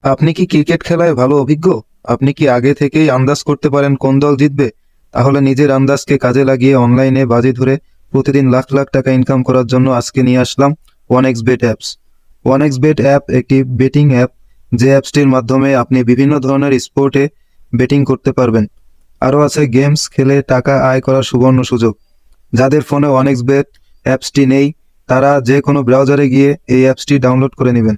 আপনি কি ক্রিকেট খেলায় ভালো অভিজ্ঞ? আপনি কি আগে থেকেই আন্দাজ করতে পারেন কোন দল জিতবে? তাহলে নিজের আন্দাজকে কাজে লাগিয়ে অনলাইনে বাজি ধরে প্রতিদিন লাখ লাখ টাকা ইনকাম করার জন্য আজকে নিয়ে আসলাম ওয়ানএক্সবেট অ্যাপস। ওয়ানএক্সবেট অ্যাপ একটি বেটিং অ্যাপ, যে অ্যাপসটির মাধ্যমে আপনি বিভিন্ন ধরনের স্পোর্টে বেটিং করতে পারবেন। আরও আছে গেমস খেলে টাকা আয় করার সুবর্ণ সুযোগ। যাদের ফোনে ওয়ানএক্সবেট অ্যাপসটি নেই, তারা যে কোনো ব্রাউজারে গিয়ে এই অ্যাপসটি ডাউনলোড করে নেবেন।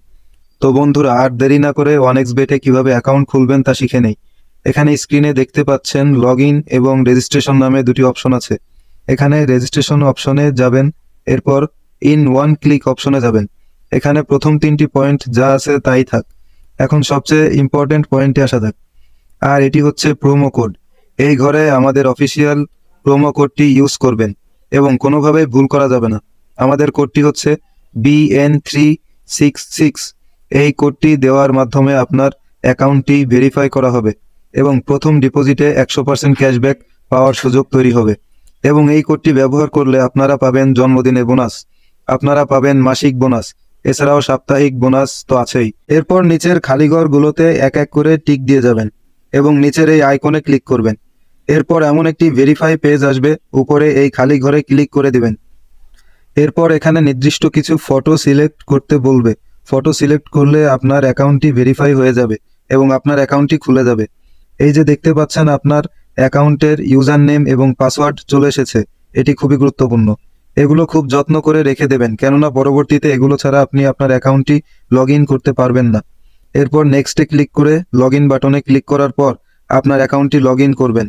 তো বন্ধুরা, আর দেরি না করে ওয়ানএক্সবেটে কিভাবে অ্যাকাউন্ট খুলবেন তা শিখে নেই। এখানে স্ক্রিনে দেখতে পাচ্ছেন লগ ইন এবং রেজিস্ট্রেশন নামে দুটি অপশন আছে। এখানে রেজিস্ট্রেশন অপশনে যাবেন, এরপর ইন ওয়ান ক্লিক অপশনে যাবেন। এখানে প্রথম তিনটি পয়েন্ট যা আছে তাই থাক। এখন সবচেয়ে ইম্পর্টেন্ট পয়েন্টে আসা যাক, আর এটি হচ্ছে প্রোমো কোড। এই ঘরে আমাদের অফিসিয়াল প্রোমো কোডটি ইউজ করবেন এবং কোনোভাবেই ভুল করা যাবে না। আমাদের কোডটি হচ্ছে BN366। এই কোডটি দেওয়ার মাধ্যমে আপনার অ্যাকাউন্টটি ভেরিফাই করা হবে এবং প্রথম ডিপোজিটে 100% ক্যাশব্যাক পাওয়ার সুযোগ তৈরি হবে। এবং এই কোডটি ব্যবহার করলে আপনারা পাবেন জন্মদিনে বোনাস, আপনারা পাবেন মাসিক বোনাস, এছাড়াও সাপ্তাহিক বোনাস তো আছেই। এরপর নিচের খালি ঘরগুলোতে এক এক করে টিক দিয়ে যাবেন এবং নিচের এই আইকনে ক্লিক করবেন। এরপর এমন একটি ভেরিফাই পেজ আসবে, উপরে এই খালি ঘরে ক্লিক করে দিবেন। এরপর এখানে নির্দিষ্ট কিছু ফটো সিলেক্ট করতে বলবে। ফটো সিলেক্ট করলে আপনার অ্যাকাউন্টটি ভেরিফাই হয়ে যাবে এবং আপনার অ্যাকাউন্টটি খুলে যাবে। এই যে দেখতে পাচ্ছেন, আপনার অ্যাকাউন্টের ইউজার নেম এবং পাসওয়ার্ড চলে এসেছে। এটি খুবই গুরুত্বপূর্ণ। এগুলো খুব যত্ন করে রেখে দেবেন, কেননা পরবর্তীতে এগুলো ছাড়া আপনি আপনার অ্যাকাউন্টটি লগ ইন করতে পারবেন না। এরপর নেক্সটে ক্লিক করে লগ ইন বাটনে ক্লিক করার পর আপনার অ্যাকাউন্টটি লগ ইন করবেন।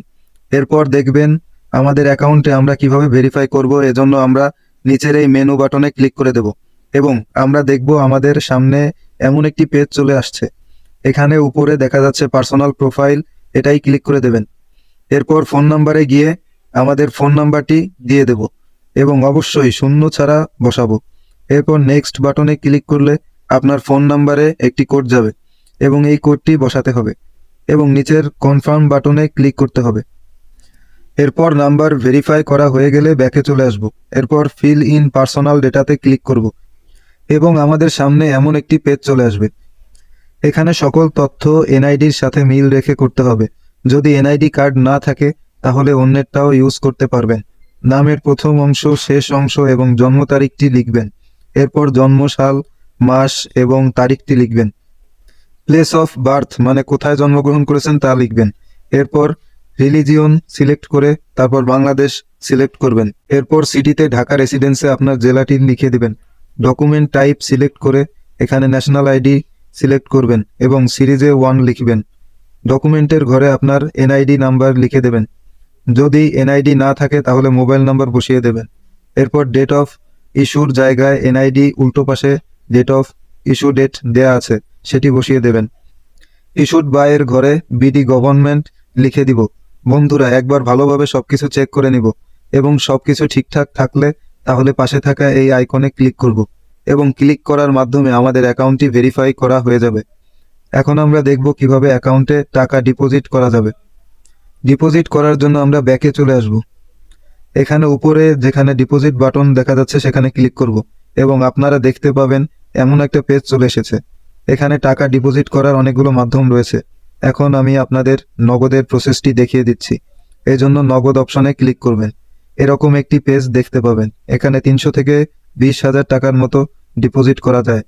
এরপর দেখবেন আমাদের অ্যাকাউন্টে আমরা কিভাবে ভেরিফাই করব। এজন্য আমরা নিচের এই মেনু বাটনে ক্লিক করে দেব এবং আমরা দেখব আমাদের সামনে এমন একটি পেজ চলে আসছে। এখানে উপরে দেখা যাচ্ছে পার্সোনাল প্রোফাইল, এটাই ক্লিক করে দেবেন। এরপর ফোন নাম্বারে গিয়ে আমাদের ফোন নাম্বারটি দিয়ে দেব এবং অবশ্যই শূন্য ছাড়া বসাবো। এরপর নেক্সট বাটনে ক্লিক করলে আপনার ফোন নাম্বারে একটি কোড যাবে এবং এই কোডটি বসাতে হবে এবং নিচের কনফার্ম বাটনে ক্লিক করতে হবে। এরপর নাম্বার ভেরিফাই করা হয়ে গেলে ব্যাকে চলে আসব। এরপর ফিল ইন পার্সোনাল ডেটাতে ক্লিক করব এবং আমাদের সামনে এমন একটি পেজ চলে আসবে। এখানে সকল তথ্য এনআইডির সাথে মিল রেখে করতে হবে। যদি এনআইডি কার্ড না থাকে তাহলে অন্যেরটাও ইউজ করতে পারবেন। নামের প্রথম অংশ, শেষ অংশ এবং জন্ম তারিখটি লিখবেন। এরপর জন্ম সাল, মাস এবং তারিখটি লিখবেন। প্লেস অফ বার্থ মানে কোথায় জন্মগ্রহণ করেছেন তা লিখবেন। এরপর রিলিজিয়ন সিলেক্ট করে তারপর বাংলাদেশ সিলেক্ট করবেন। এরপর সিটিতে ঢাকা রেসিডেন্সে আপনার জেলাটি লিখে দিবেন। ডকুমেন্ট টাইপ সিলেক্ট করে এখানে ন্যাশনাল আইডি সিলেক্ট করবেন এবং সিরিজে 1 লিখবেন। ডকুমেন্টের ঘরে আপনার এনআইডি নাম্বার লিখে দেবেন। যদি এনআইডি না থাকে তাহলে মোবাইল নাম্বার বসিয়ে দেবেন। এরপর ডেট অফ ইস্যুর জায়গায় এনআইডি উল্টো পাশে ডেট অফ ইস্যু ডেট দেয়া আছে, সেটি বসিয়ে দেবেন। ইস্যুড বাই এর ঘরে বিডি গভর্নমেন্ট লিখে দিব। বন্ধুরা, একবার ভালোভাবে সবকিছু চেক করে নিব এবং সবকিছু ঠিকঠাক থাকলে তাহলে পাশে থাকা এই আইকনে ক্লিক করব এবং ক্লিক করার মাধ্যমে আমাদের অ্যাকাউন্টটি ভেরিফাই করা হয়ে যাবে। এখন আমরা দেখব কিভাবে অ্যাকাউন্টে টাকা ডিপোজিট করা যাবে। ডিপোজিট করার জন্য আমরা ব্যাকে চলে আসব। এখানে উপরে যেখানে ডিপোজিট বাটন দেখা যাচ্ছে সেখানে ক্লিক করব এবং আপনারা দেখতে পাবেন এমন একটা পেজ চলে এসেছে। এখানে টাকা ডিপোজিট করার অনেকগুলো মাধ্যম রয়েছে। এখন আমি আপনাদের নগদের প্রসেসটি দেখিয়ে দিচ্ছি। এই জন্য নগদ অপশনে ক্লিক করবেন। এরকম একটি পেজ দেখতে পাবেন। এখানে 300 থেকে 20,000 টাকার মতো ডিপোজিট করা যায়।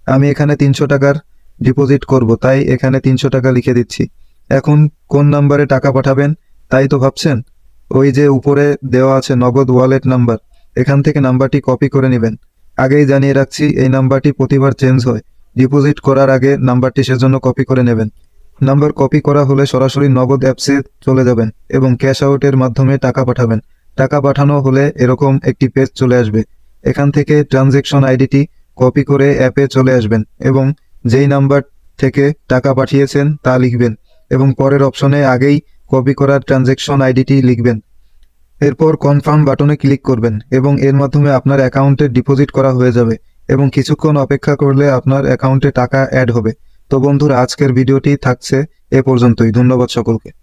আমি এখানে 300 টাকার ডিপোজিট করব, তাই এখানে 300 টাকা লিখে দিচ্ছি। এখন কোন নাম্বারে টাকা পাঠাবেন তাই তো ভাবছেন? ওই যে উপরে দেওয়া আছে নগদ ওয়ালেট নাম্বার, এখান থেকে নাম্বারটি কপি করে নেবেন। আগেই জানিয়ে রাখছি, এই নাম্বারটি প্রতিবার চেঞ্জ হয়। ডিপোজিট করার আগে নাম্বারটি সেজন্য কপি করে নেবেন। নাম্বার কপি করা হলে সরাসরি নগদ অ্যাপসে চলে যাবেন এবং ক্যাশ আউটের মাধ্যমে টাকা পাঠাবেন। টাকা পাঠানো হলে এরকম একটি পেজ চলে আসবে। এখান থেকে ট্রানজ্যাকশন আইডিটি কপি করে অ্যাপে চলে আসবেন এবং যেই নাম্বার থেকে টাকা পাঠিয়েছেন তা লিখবেন এবং পরের অপশনে আগেই কপি করা ট্রানজ্যাকশন আইডিটি লিখবেন। এরপর কনফার্ম বাটনে ক্লিক করবেন এবং এর মাধ্যমে আপনার অ্যাকাউন্টে ডিপোজিট করা হয়ে যাবে এবং কিছুক্ষণ অপেক্ষা করলে আপনার অ্যাকাউন্টে টাকা অ্যাড হবে। তো বন্ধুরা, আজকের ভিডিওটি থাকছে এ পর্যন্তই। ধন্যবাদ সকলকে।